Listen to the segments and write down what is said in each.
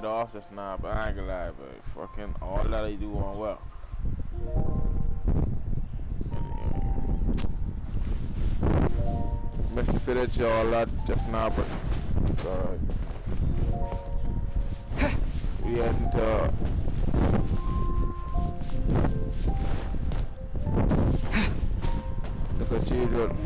off the snap, I ain't gonna lie, but fucking all that I do on well. Mr. Village, all that just now, but it's alright. We heading to the cathedral.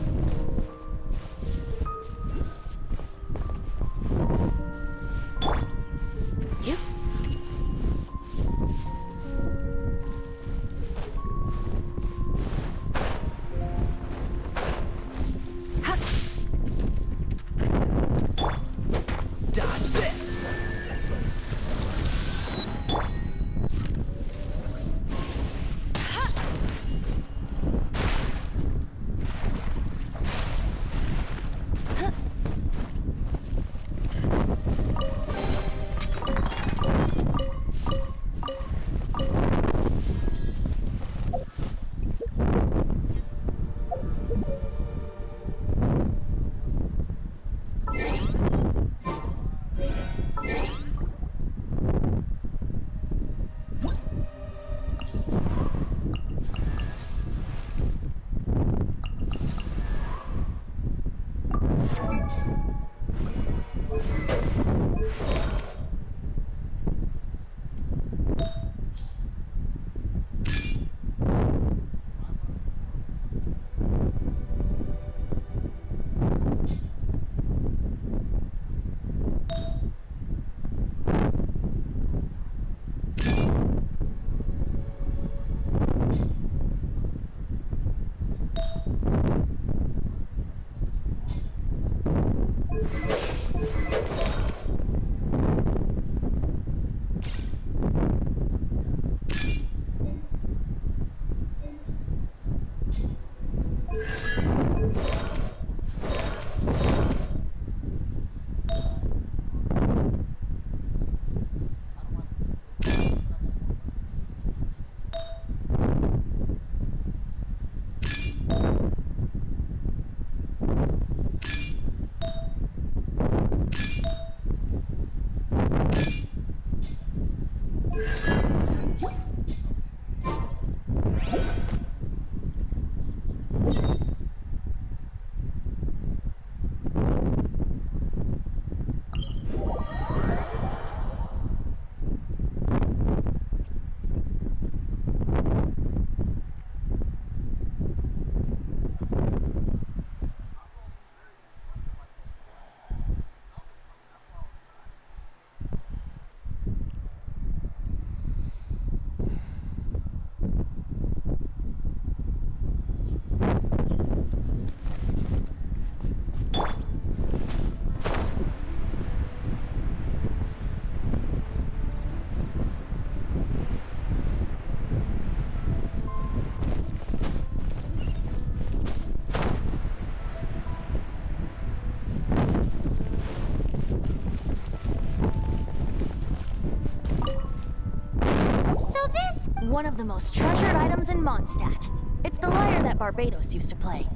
One of the most treasured items in Mondstadt. It's the lyre that Barbados used to play.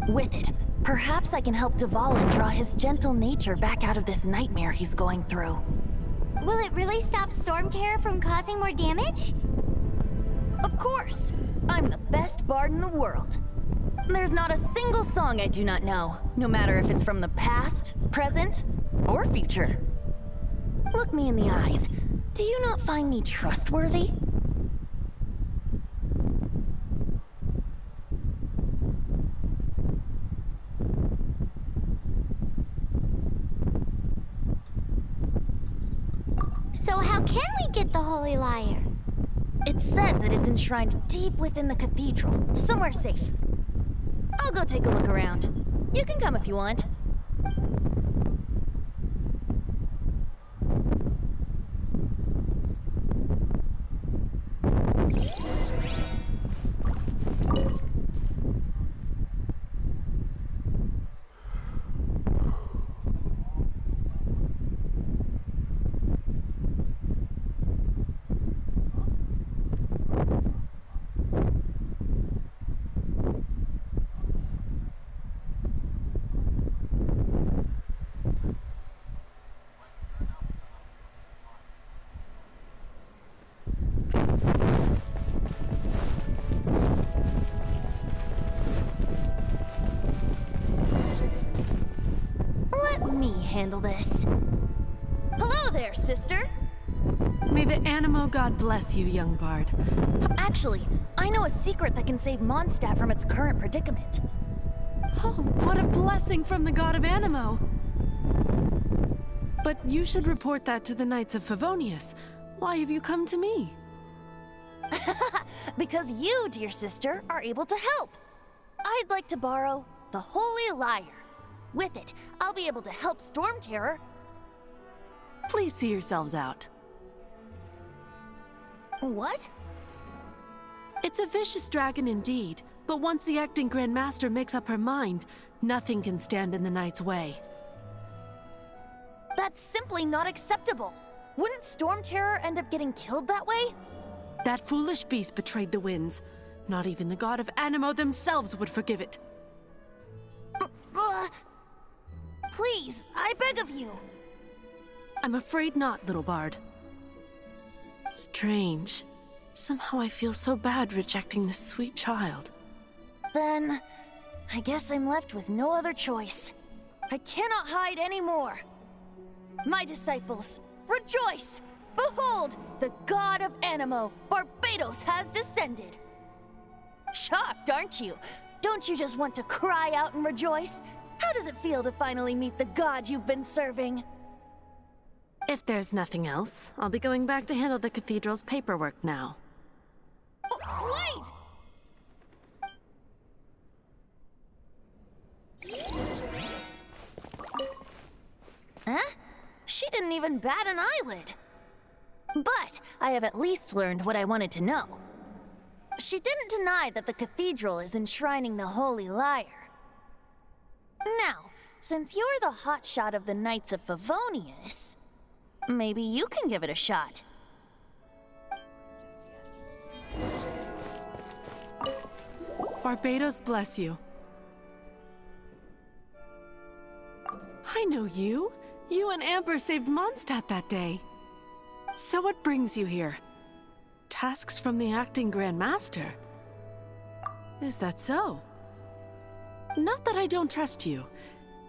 With it, perhaps I can help Dvalin draw his gentle nature back out of this nightmare he's going through. Will it really stop Storm Terror from causing more damage? Of course! I'm the best bard in the world. There's not a single song I do not know, no matter if it's from the past, present, or future. Look me in the eyes. Do you not find me trustworthy? So how can we get the Holy Lyre? It's said that it's enshrined deep within the cathedral, somewhere safe. I'll go take a look around. You can come if you want. me handle this. Hello there, sister! May the Animo God bless you, young bard. Actually, I know a secret that can save Mondstadt from its current predicament. Oh, what a blessing from the god of Animo! But you should report that to the Knights of Favonius. Why have you come to me? Because you, dear sister, are able to help. I'd like to borrow the Holy Lyre. With it, I'll be able to help Storm Terror. Please see yourselves out. What? It's a vicious dragon indeed, but once the acting Grand Master makes up her mind, nothing can stand in the Knight's way. That's simply not acceptable. Wouldn't Storm Terror end up getting killed that way? That foolish beast betrayed the winds. Not even the god of Animo themselves would forgive it. Please, I beg of you. I'm afraid not, little bard. Strange. Somehow I feel so bad rejecting this sweet child. Then, I guess I'm left with no other choice. I cannot hide anymore. My disciples, rejoice! Behold, the god of Animo, Barbados, has descended. Shocked, aren't you? Don't you just want to cry out and rejoice? How does it feel to finally meet the god you've been serving? If there's nothing else, I'll be going back to handle the cathedral's paperwork now. Wait! Huh? She didn't even bat an eyelid. But I have at least learned what I wanted to know. She didn't deny that the cathedral is enshrining the Holy Lyre. Now, since you're the hotshot of the Knights of Favonius, maybe you can give it a shot. Barbados bless you. I know you. You and Amber saved Mondstadt that day. So what brings you here? Tasks from the acting Grand Master? Is that so? Not that I don't trust you.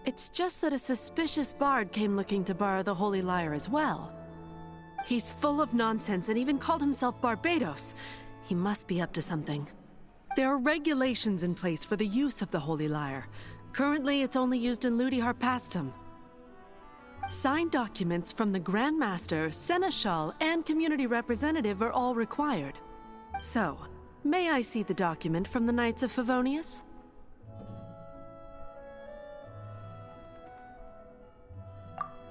It's just that a suspicious bard came looking to borrow the Holy Lyre as well. He's full of nonsense and even called himself Barbados. He must be up to something. There are regulations in place for the use of the Holy Lyre. Currently, it's only used in Ludi Harpastum. Signed documents from the Grand Master, Seneschal, and Community Representative are all required. So, may I see the document from the Knights of Favonius?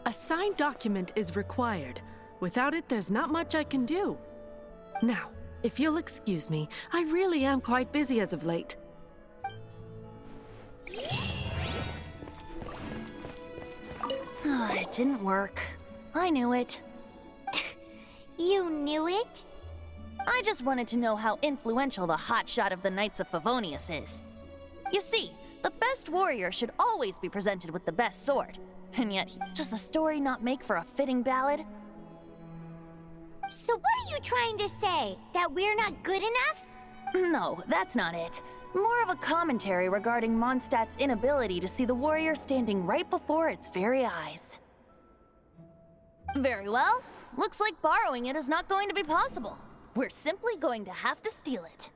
A signed document is required. Without it, there's not much I can do. Now, if you'll excuse me, I really am quite busy as of late. It didn't work. I knew it. You knew it? I just wanted to know how influential the hotshot of the Knights of Favonius is. You see, the best warrior should always be presented with the best sword. And yet, does the story not make for a fitting ballad? So what are you trying to say? That we're not good enough? No, that's not it. More of a commentary regarding Mondstadt's inability to see the warrior standing right before its very eyes. Very well. Looks like borrowing it is not going to be possible. We're simply going to have to steal it.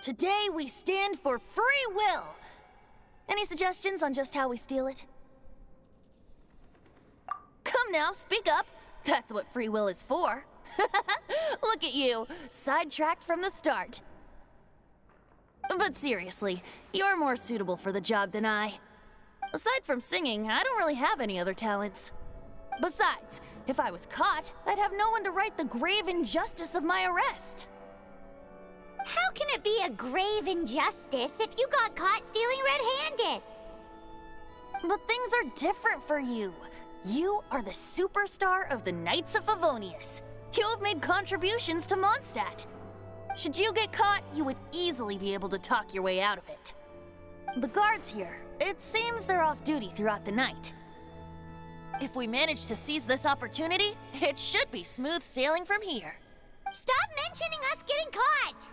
Today we stand for free will. Any suggestions on just how we steal it? Come now, speak up. That's what free will is for. Look at you, sidetracked from the start. But seriously, you're more suitable for the job than I. Aside from singing, I don't really have any other talents. Besides, if I was caught, I'd have no one to right the grave injustice of my arrest. How can it be a grave injustice if you got caught stealing red-handed? But things are different for you. You are the superstar of the Knights of Favonius. You have made contributions to Mondstadt. Should you get caught, you would easily be able to talk your way out of it. The guards here, it seems they're off duty throughout the night. If we manage to seize this opportunity, it should be smooth sailing from here. Stop mentioning us getting caught!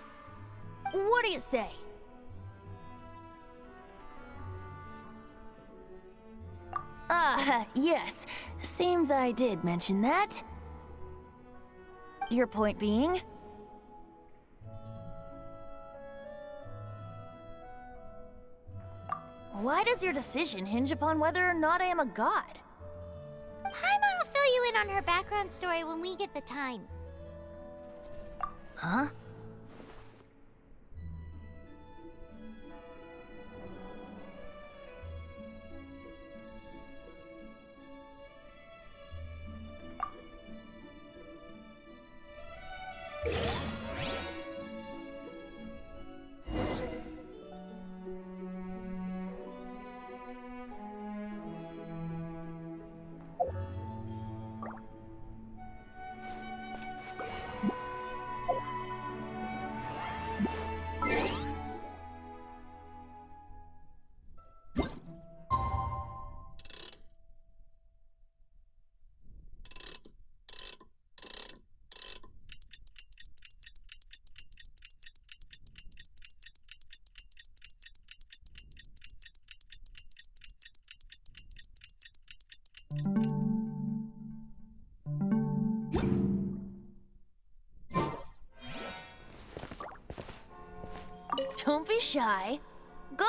What do you say? Yes. Seems I did mention that. Your point being? Why does your decision hinge upon whether or not I am a god? Paimon will fill you in on her background story when we get the time. Huh? Don't be shy. Go!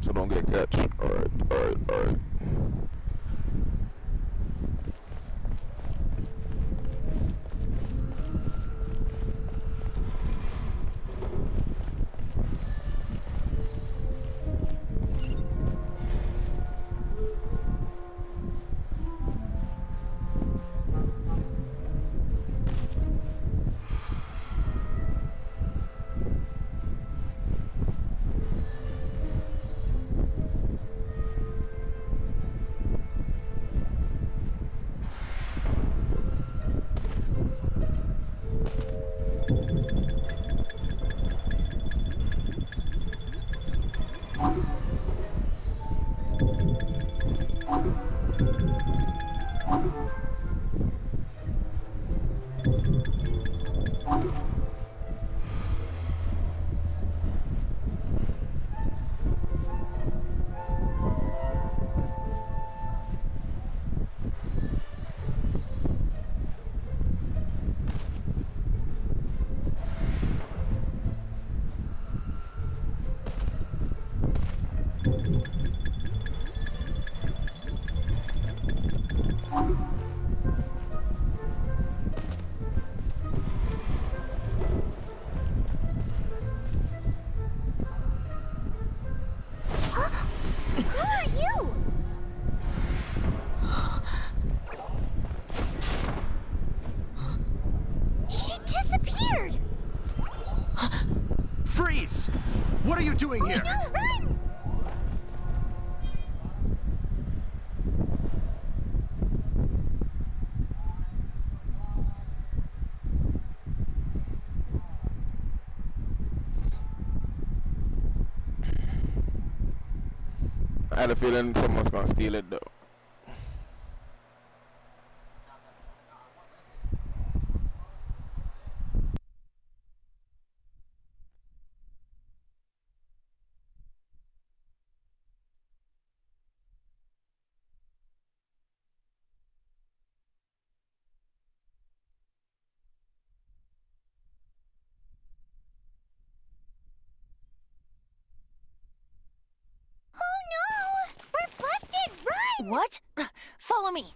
So don't get catch. Alright, alright, alright. Who are you? She disappeared! Freeze! What are you doing here? No, run! I had a feeling someone's gonna steal it though. Oh no! We're busted! Run! What? Follow me.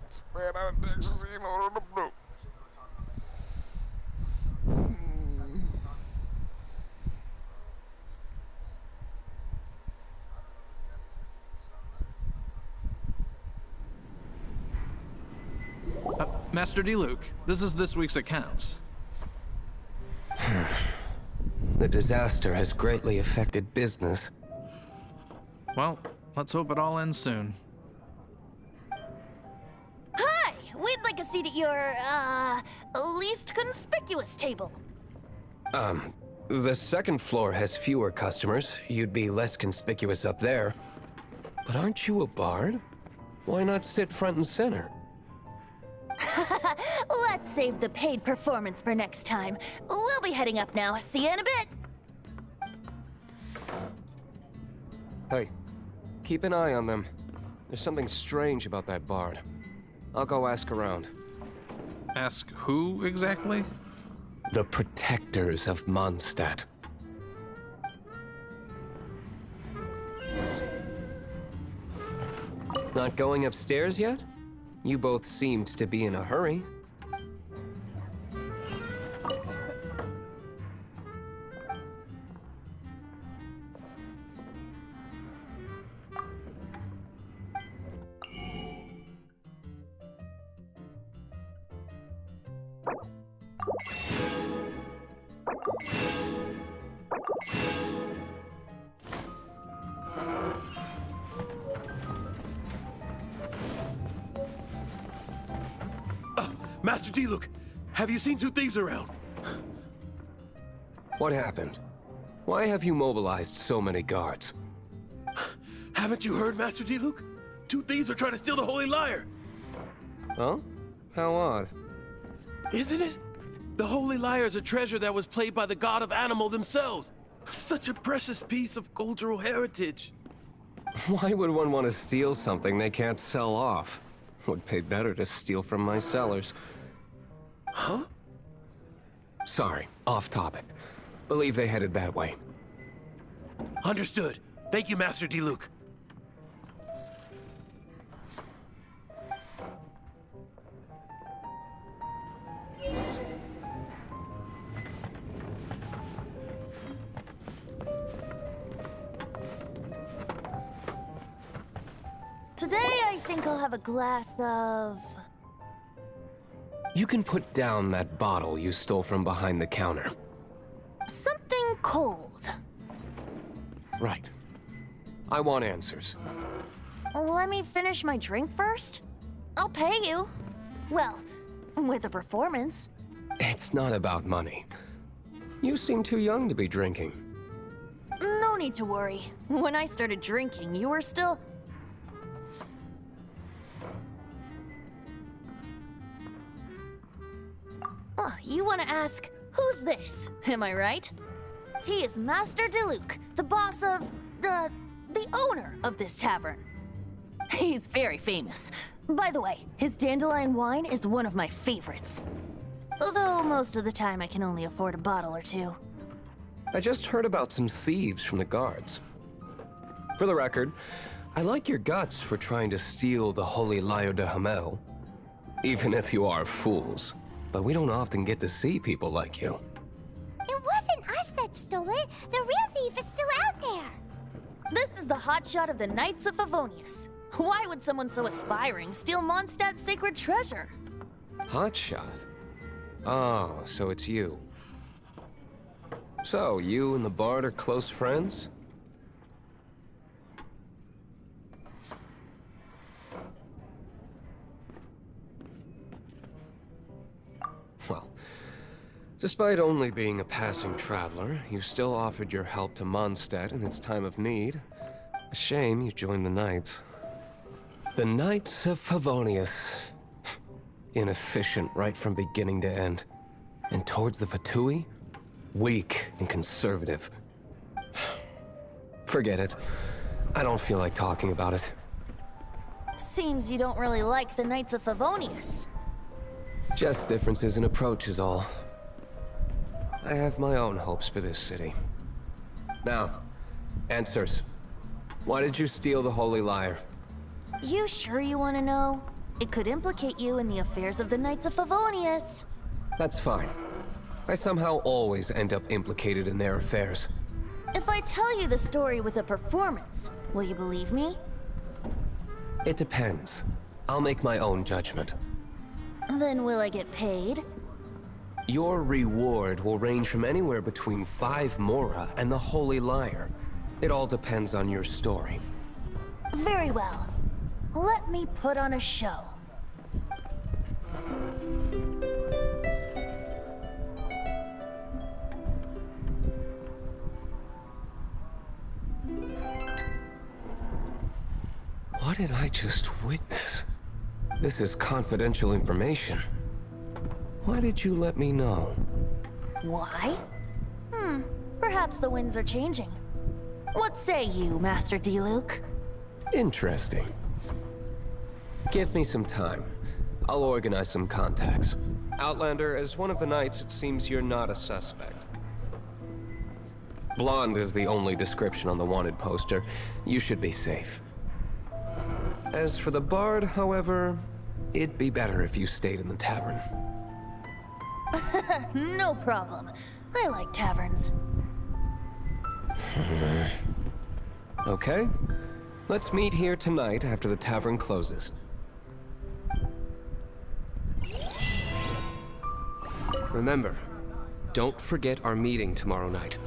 Spread out the scene all the blue. Master D. This is this week's accounts. The disaster has greatly affected business. Well, let's hope it all ends soon. Hi! We'd like a seat at your, least conspicuous table. The second floor has fewer customers. You'd be less conspicuous up there. But aren't you a bard? Why not sit front and center? Let's save the paid performance for next time. We'll be heading up now. See you in a bit. Hey, keep an eye on them. There's something strange about that bard. I'll go ask around. Ask who exactly? The protectors of Mondstadt. Not going upstairs yet? You both seemed to be in a hurry. Master D-Luke, have you seen two thieves around? What happened? Why have you mobilized so many guards? Haven't you heard, Master D-Luke? Two thieves are trying to steal the Holy Lyre! Huh? How odd. Isn't it? The Holy Lyre is a treasure that was played by the god of animal themselves. Such a precious piece of cultural heritage. Why would one want to steal something they can't sell off? Would pay better to steal from my sellers. Huh? Sorry, off topic. Believe they headed that way. Understood. Thank you, Master D-Luke. Today, I think I'll have a glass of... You can put down that bottle you stole from behind the counter. Something cold. Right. I want answers. Let me finish my drink first. I'll pay you. Well, with a performance. It's not about money. You seem too young to be drinking. No need to worry. When I started drinking, you were still... Oh, you want to ask, who's this? Am I right? He is Master Diluc, the boss of... the owner of this tavern. He's very famous. By the way, his dandelion wine is one of my favorites. Although most of the time I can only afford a bottle or two. I just heard about some thieves from the guards. For the record, I like your guts for trying to steal the Holy Lyre de Hamel. Even if you are fools. But we don't often get to see people like you. It wasn't us that stole it. The real thief is still out there. This is the hotshot of the Knights of Favonius. Why would someone so aspiring steal Mondstadt's sacred treasure? Hotshot? Oh, so it's you. So, you and the Bard are close friends? Well, despite only being a passing traveler, you still offered your help to Mondstadt in its time of need. A shame you joined the Knights. The Knights of Favonius. Inefficient right from beginning to end. And towards the Fatui, weak and conservative. Forget it. I don't feel like talking about it. Seems you don't really like the Knights of Favonius. Just differences in approach is all. I have my own hopes for this city. Now, answers. Why did you steal the Holy Lyre? You sure you want to know? It could implicate you in the affairs of the Knights of Favonius. That's fine. I somehow always end up implicated in their affairs. If I tell you the story with a performance, will you believe me? It depends. I'll make my own judgment. Then will I get paid? Your reward will range from anywhere between 5 Mora and the Holy Lyre. It all depends on your story. Very well. Let me put on a show. What did I just witness? This is confidential information. Why did you let me know? Why? Perhaps the winds are changing. What say you, Master Diluc? Interesting. Give me some time. I'll organize some contacts. Outlander, as one of the Knights, it seems you're not a suspect. Blonde is the only description on the wanted poster. You should be safe. As for the Bard, however, it'd be better if you stayed in the tavern. No problem. I like taverns. Okay. Let's meet here tonight after the tavern closes. Remember, don't forget our meeting tomorrow night.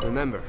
Remember.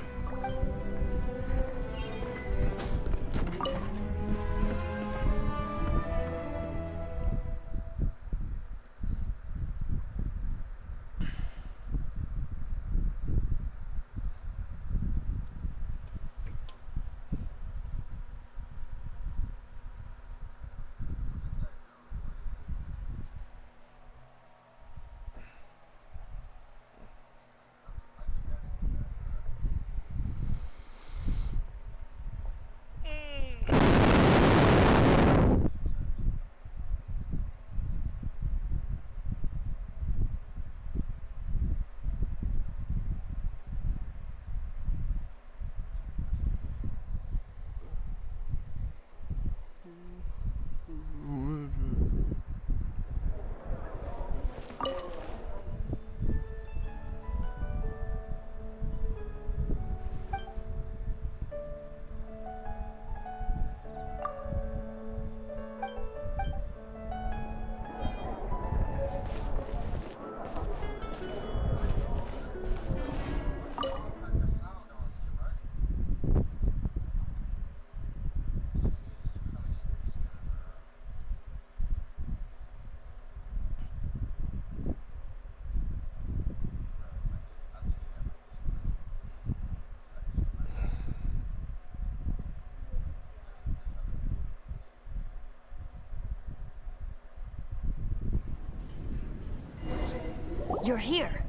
You're here.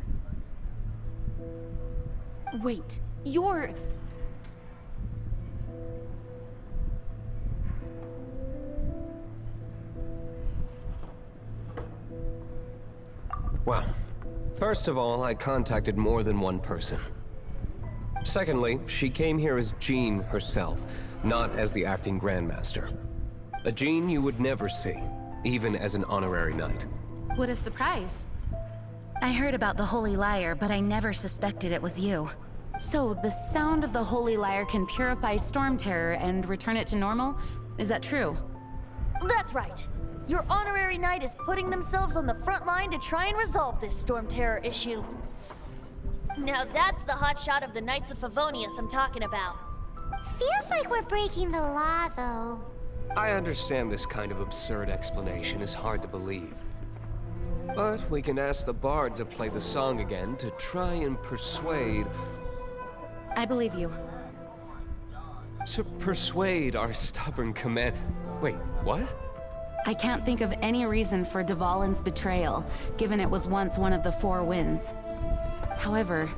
Wait, you're... Well, first of all, I contacted more than one person. Secondly, she came here as Jean herself, not as the acting Grandmaster. A Jean you would never see, even as an honorary knight. What a surprise. I heard about the Holy Lyre, but I never suspected it was you. So, the sound of the Holy Lyre can purify Storm Terror and return it to normal? Is that true? That's right. Your honorary knight is putting themselves on the front line to try and resolve this Storm Terror issue. Now that's the hotshot of the Knights of Favonius I'm talking about. Feels like we're breaking the law, though. I understand this kind of absurd explanation is hard to believe. But we can ask the bard to play the song again to try and persuade... I believe you. To persuade our stubborn command... Wait, what? I can't think of any reason for Dvalin's betrayal, given it was once one of the Four Winds. However,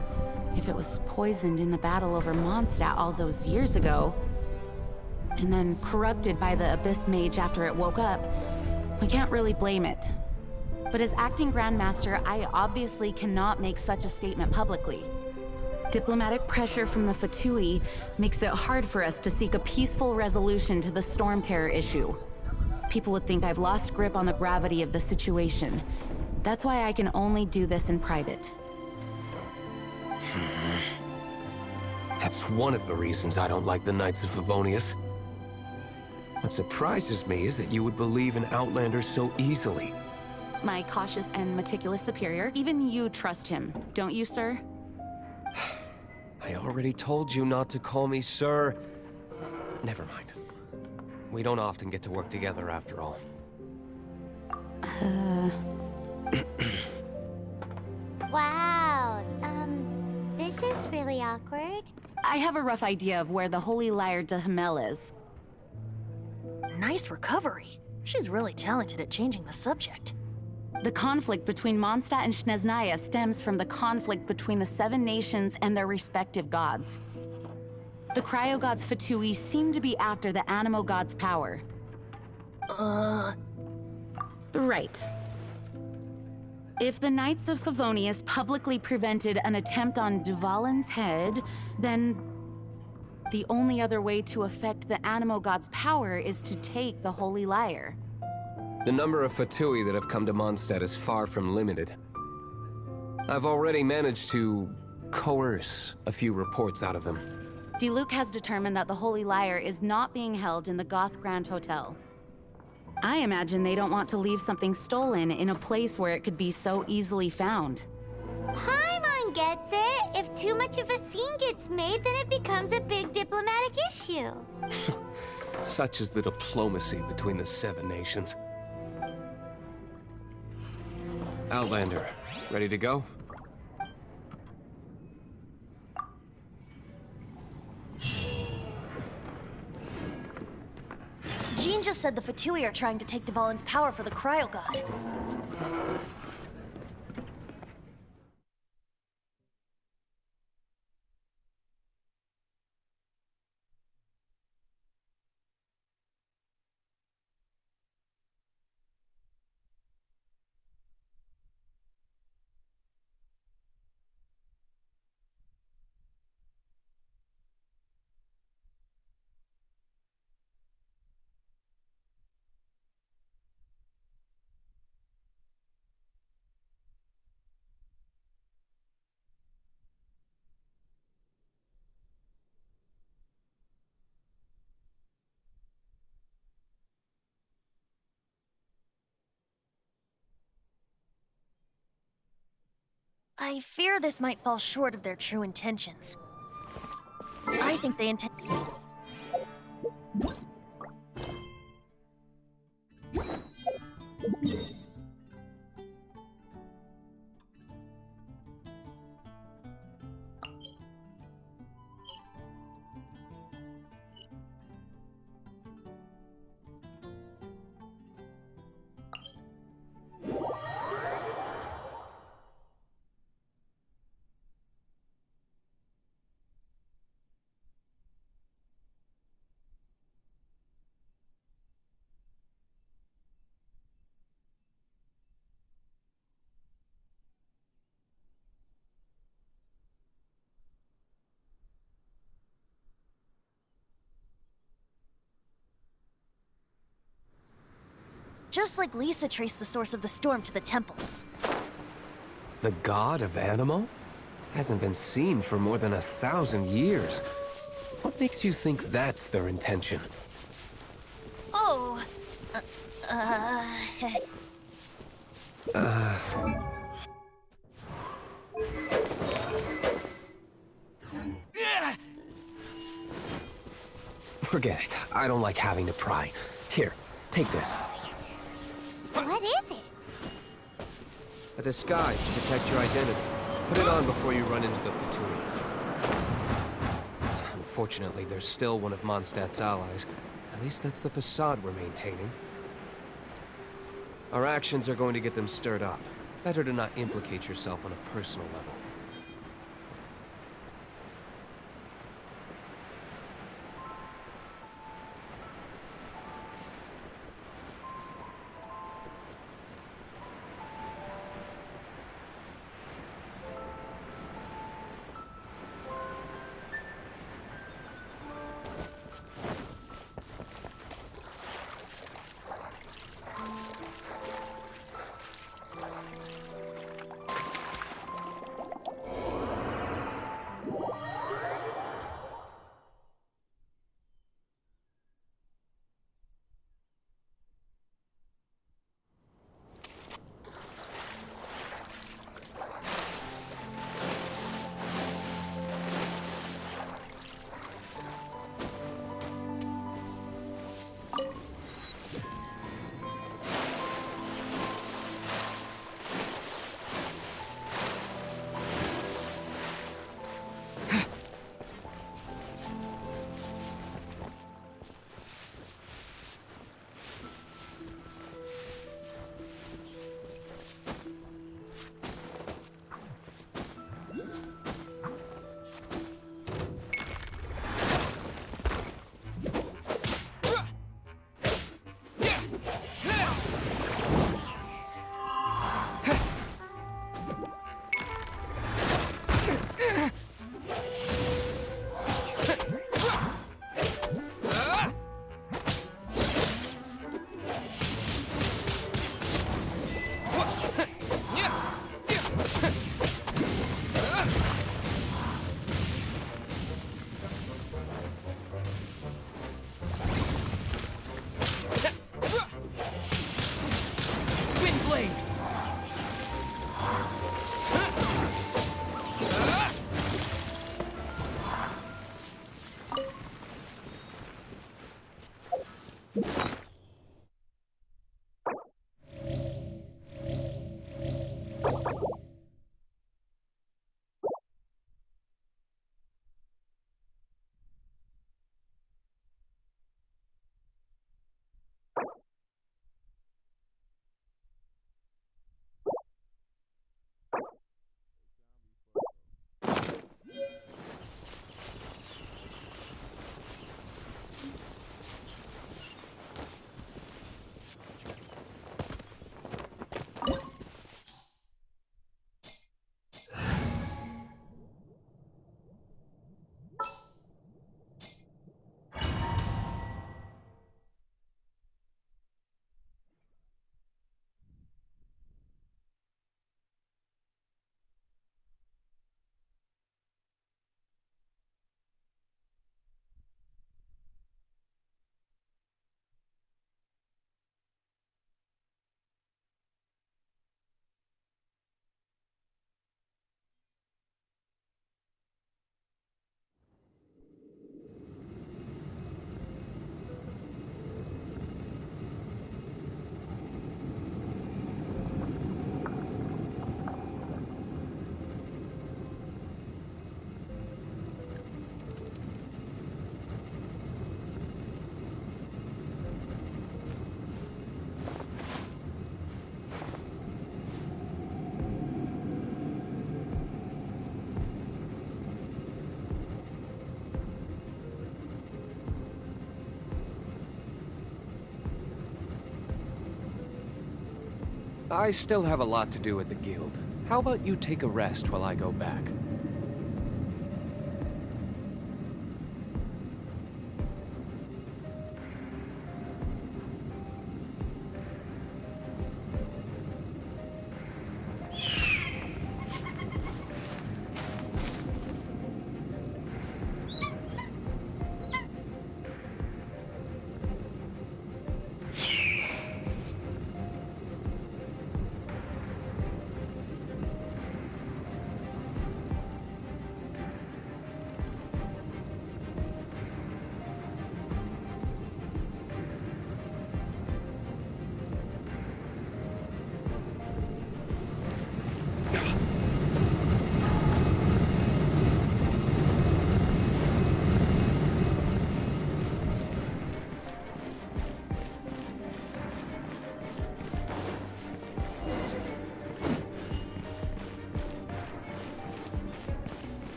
if it was poisoned in the battle over Mondstadt all those years ago, and then corrupted by the Abyss Mage after it woke up, we can't really blame it. But as acting Grandmaster, I obviously cannot make such a statement publicly. Diplomatic pressure from the Fatui makes it hard for us to seek a peaceful resolution to the Storm Terror issue. People would think I've lost grip on the gravity of the situation. That's why I can only do this in private. That's one of the reasons I don't like the Knights of Favonius. What surprises me is that you would believe in Outlanders so easily. My cautious and meticulous superior, even you trust him, don't you, sir? I already told you not to call me sir. Never mind. We don't often get to work together after all. Wow, this is really awkward. I have a rough idea of where the Holy Lyre de Himmel is. Nice recovery. She's really talented at changing the subject. The conflict between Mondstadt and Snezhnaya stems from the conflict between the Seven Nations and their respective gods. The Cryo-Gods Fatui seem to be after the Animo God's power. Right. If the Knights of Favonius publicly prevented an attempt on Dvalin's head, then the only other way to affect the Animo God's power is to take the Holy Lyre. The number of Fatui that have come to Mondstadt is far from limited. I've already managed to coerce a few reports out of them. Diluc has determined that the Holy Lyre is not being held in the Goth Grand Hotel. I imagine they don't want to leave something stolen in a place where it could be so easily found. Paimon gets it. If too much of a scene gets made, then it becomes a big diplomatic issue. Such is the diplomacy between the Seven Nations. Outlander, ready to go? Jean just said the Fatui are trying to take Dvalin's power for the Cryo God. I fear this might fall short of their true intentions. I think they intend... just like Lisa traced the source of the storm to the temples. The god of Animo? Hasn't been seen for more than 1,000 years. What makes you think that's their intention? Oh, Forget it. I don't like having to pry. Here, take this. What is it? A disguise to protect your identity. Put it on before you run into the Fatui. Unfortunately, there's still one of Mondstadt's allies. At least that's the facade we're maintaining. Our actions are going to get them stirred up. Better to not implicate yourself on a personal level. I still have a lot to do at the guild. How about you take a rest while I go back?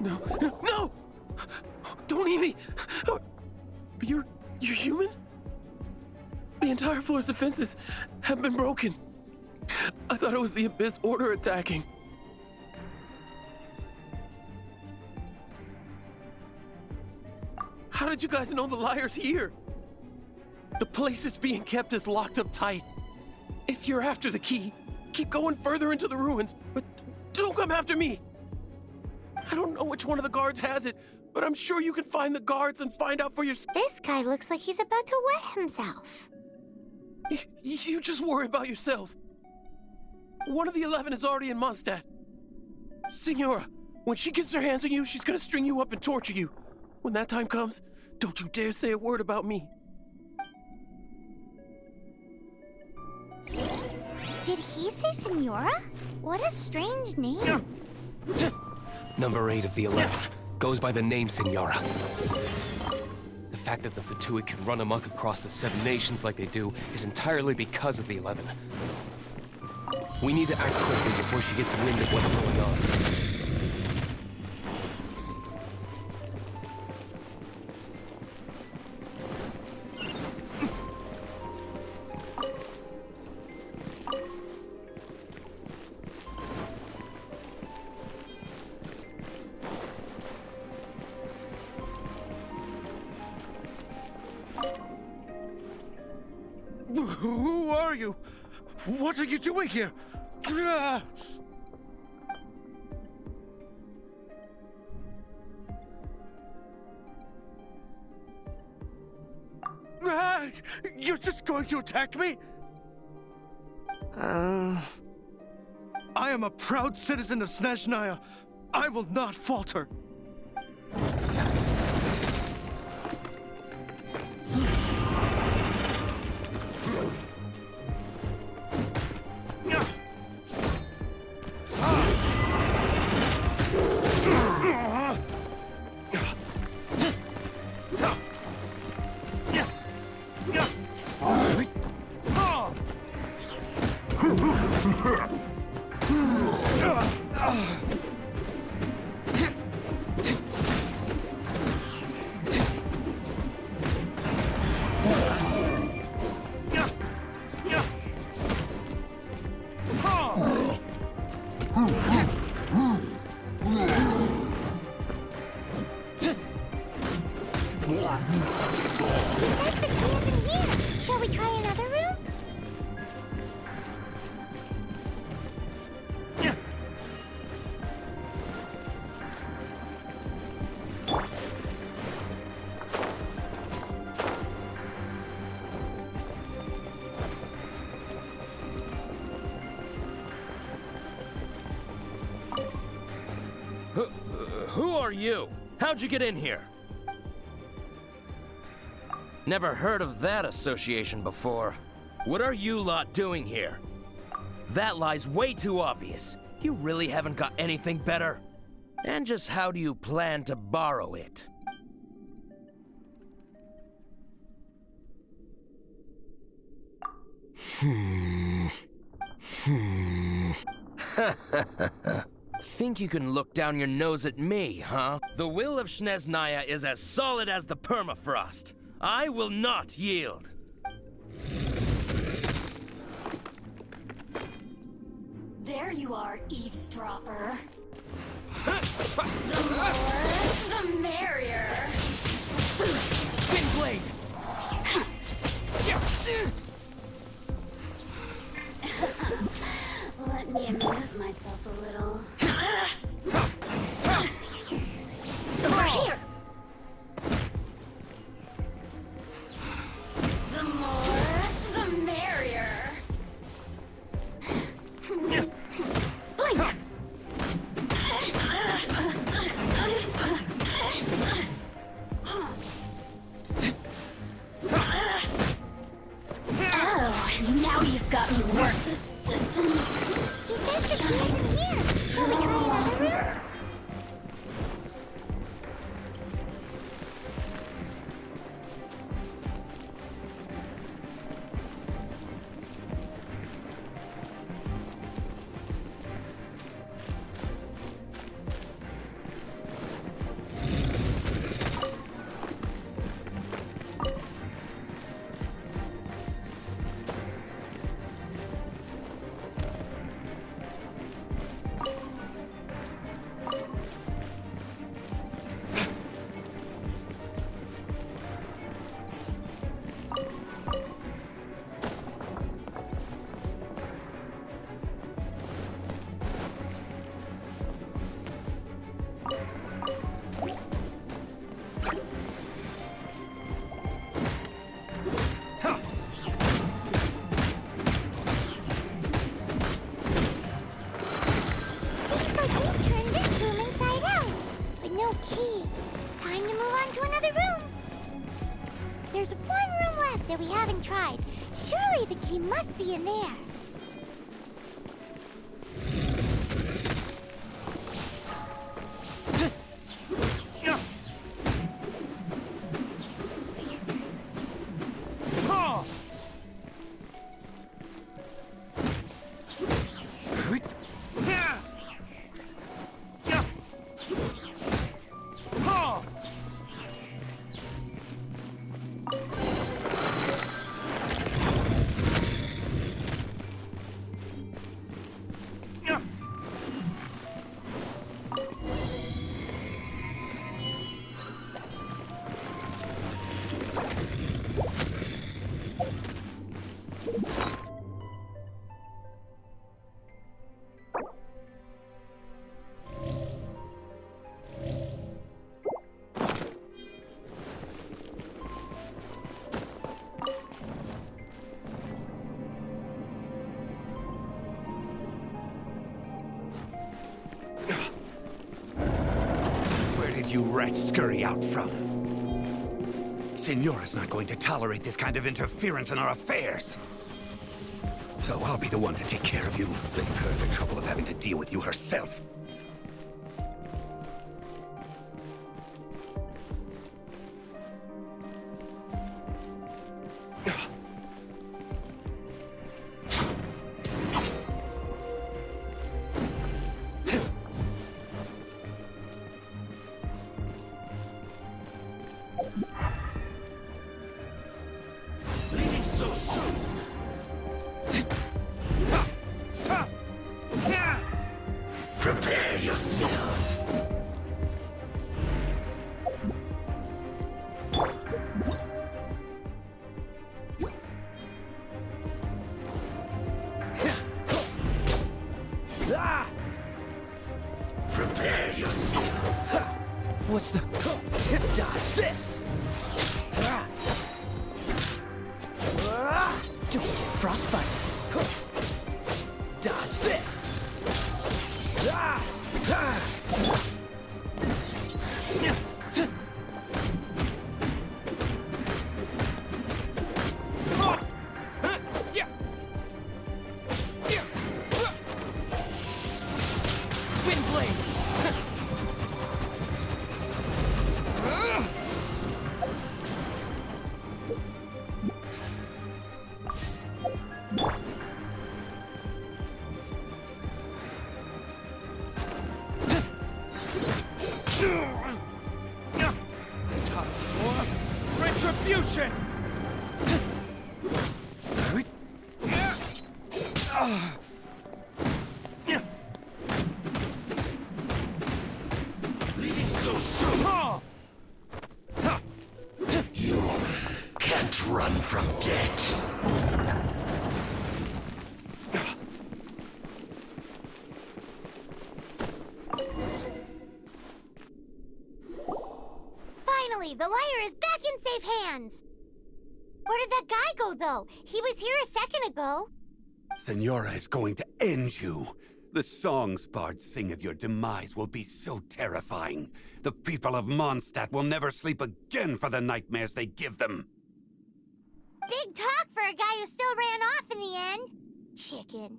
No, no, no! Don't eat me! You're human? The entire floor's defenses have been broken. I thought it was the Abyss Order attacking. How did you guys know the liar's here? The place it's being kept is locked up tight. If you're after the key, keep going further into the ruins, but don't come after me. I don't know which one of the guards has it, but I'm sure you can find the guards and find out for yourself. This guy looks like he's about to wet himself. You just worry about yourselves. One of the 11 is already in Mondstadt. Signora, when she gets her hands on you, she's gonna string you up and torture you. When that time comes, don't you dare say a word about me. Did he say Senora? What a strange name. Number 8 of the 11 goes by the name Senora. The fact that the Fatui can run amok across the 7 nations like they do is entirely because of the 11. We need to act quickly before she gets wind of what's going on. Who are you? What are you doing here? You're just going to attack me? I am a proud citizen of Snezhnaya. I will not falter. Besides the key is in here. Shall we try another room? Who are you? How'd you get in here? Never heard of that association before. What are you lot doing here? That lie's way too obvious. You really haven't got anything better? And just how do you plan to borrow it? Think you can look down your nose at me, huh? The will of Snezhnaya is as solid as the permafrost. I will not yield. There you are, eavesdropper. The more, the merrier. Thin blade! Let me amuse myself a little. Over here! The more, the merrier. Blink! that we haven't tried. Surely the key must be in there. Did you rats scurry out from? Signora's not going to tolerate this kind of interference in our affairs. So I'll be the one to take care of you. Save her the trouble of having to deal with you herself. Prepare yourself. Prepare yourself. What's the... Dodge this! Don't get frostbite. Dodge this! Retribution! Leaving so soon. You can't run from death. Finally, the lyre is back in safe hands. Where did that guy go, though? He was here a second ago. Senora is going to end you. The songs bards sing of your demise will be so terrifying. The people of Mondstadt will never sleep again for the nightmares they give them. Big talk for a guy who still ran off in the end. Chicken.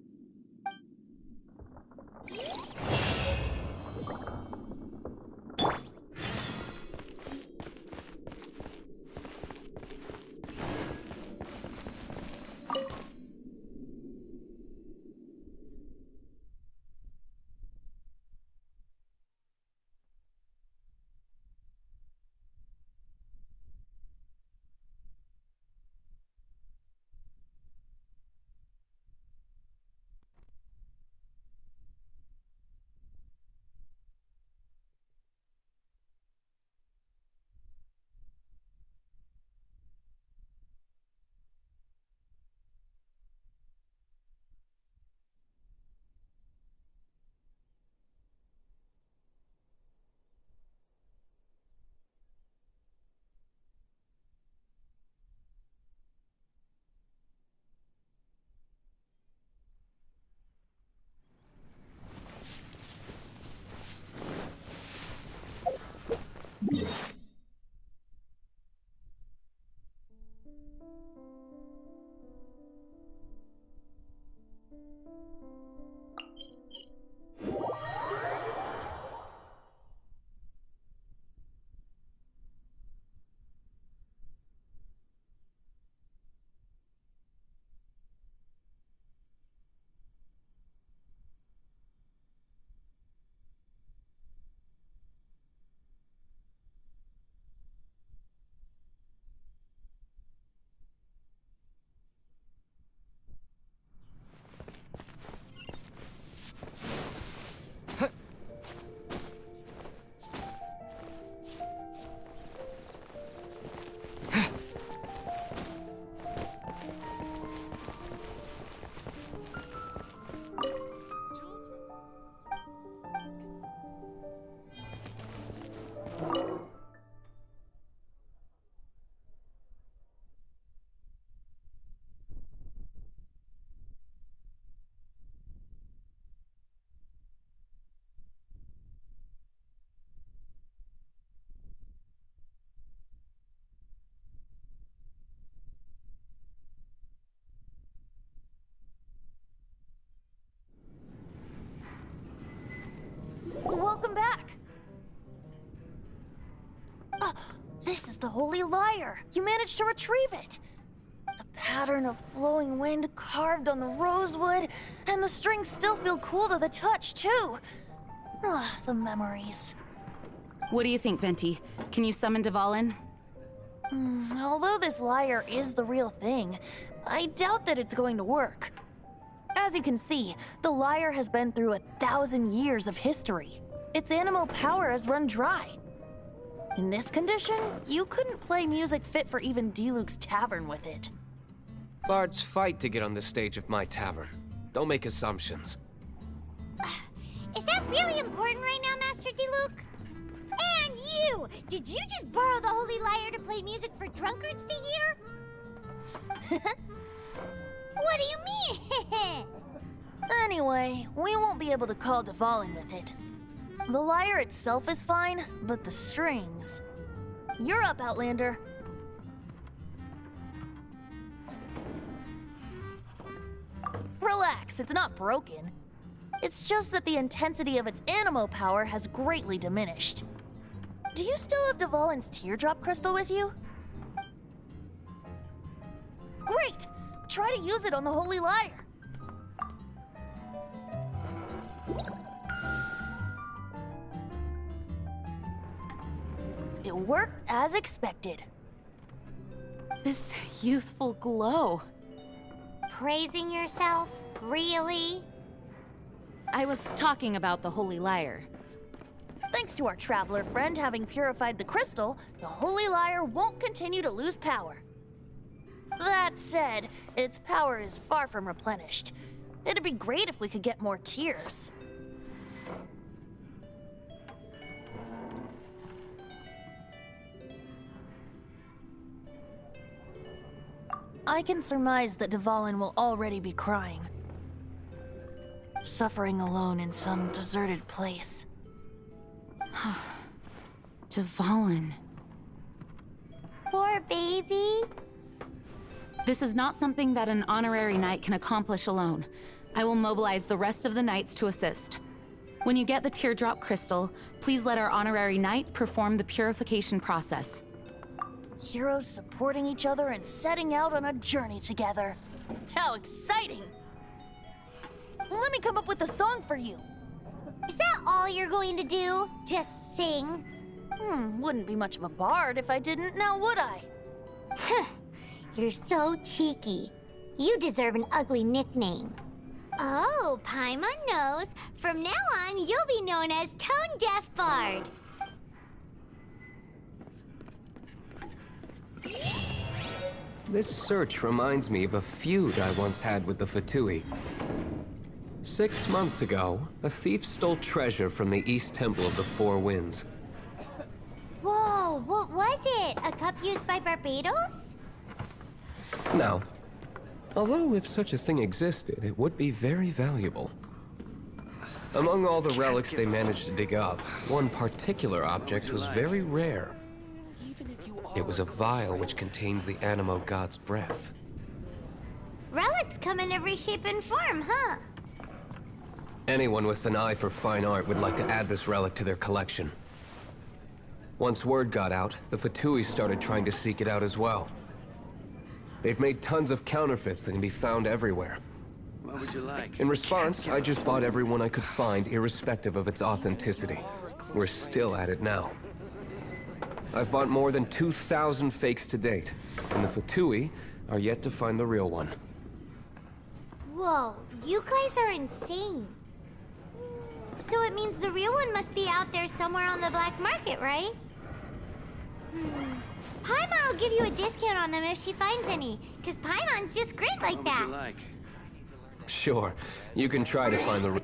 welcome back. This is the Holy Lyre. You managed to retrieve it. The pattern of flowing wind carved on the rosewood, and the strings still feel cool to the touch, too. The memories. What do you think, Venti? Can you summon Dvalin? Although this lyre is the real thing, I doubt that it's going to work. As you can see, the lyre has been through 1,000 years of history. Its animal power has run dry. In this condition, you couldn't play music fit for even Diluc's tavern with it. Bards fight to get on the stage of my tavern. Don't make assumptions. Is that really important right now, Master Diluc? And you! Did you just borrow the Holy Lyre to play music for drunkards to hear? What do you mean? Anyway, we won't be able to call Dvalin with it. The lyre itself is fine, but the strings... You're up, Outlander. Relax, it's not broken. It's just that the intensity of its animo power has greatly diminished. Do you still have Dvalin's teardrop crystal with you? Great! Try to use it on the Holy Lyre. It worked as expected. This youthful glow. Praising yourself? Really? I was talking about the Holy Lyre. Thanks to our traveler friend having purified the crystal, the Holy Lyre won't continue to lose power. That said, its power is far from replenished. It'd be great if we could get more tears. I can surmise that Dvalin will already be crying. Suffering alone in some deserted place. Dvalin. Poor baby. This is not something that an honorary knight can accomplish alone. I will mobilize the rest of the knights to assist. When you get the teardrop crystal, please let our honorary knight perform the purification process. Heroes supporting each other and setting out on a journey together. How exciting! Let me come up with a song for you. Is that all you're going to do? Just sing? Wouldn't be much of a bard if I didn't, now would I? You're so cheeky. You deserve an ugly nickname. Oh, Paimon knows. From now on, you'll be known as Tone Deaf Bard. This search reminds me of a feud I once had with the Fatui. 6 months ago, a thief stole treasure from the East Temple of the Four Winds. Whoa, what was it? A cup used by Barbados? No. Although if such a thing existed, it would be very valuable. Among all the relics they managed to dig up, one particular object was very rare. It was a vial which contained the Animo God's breath. Relics come in every shape and form, huh? Anyone with an eye for fine art would like to add this relic to their collection. Once word got out, the Fatui started trying to seek it out as well. They've made tons of counterfeits that can be found everywhere. What would you like? In response, I just bought every one I could find, irrespective of its authenticity. We're still at it now. I've bought more than 2,000 fakes to date, and the Fatui are yet to find the real one. Whoa, you guys are insane. So it means the real one must be out there somewhere on the black market, right? Paimon will give you a discount on them if she finds any, because Paimon's just great like that. Sure, you can try to find the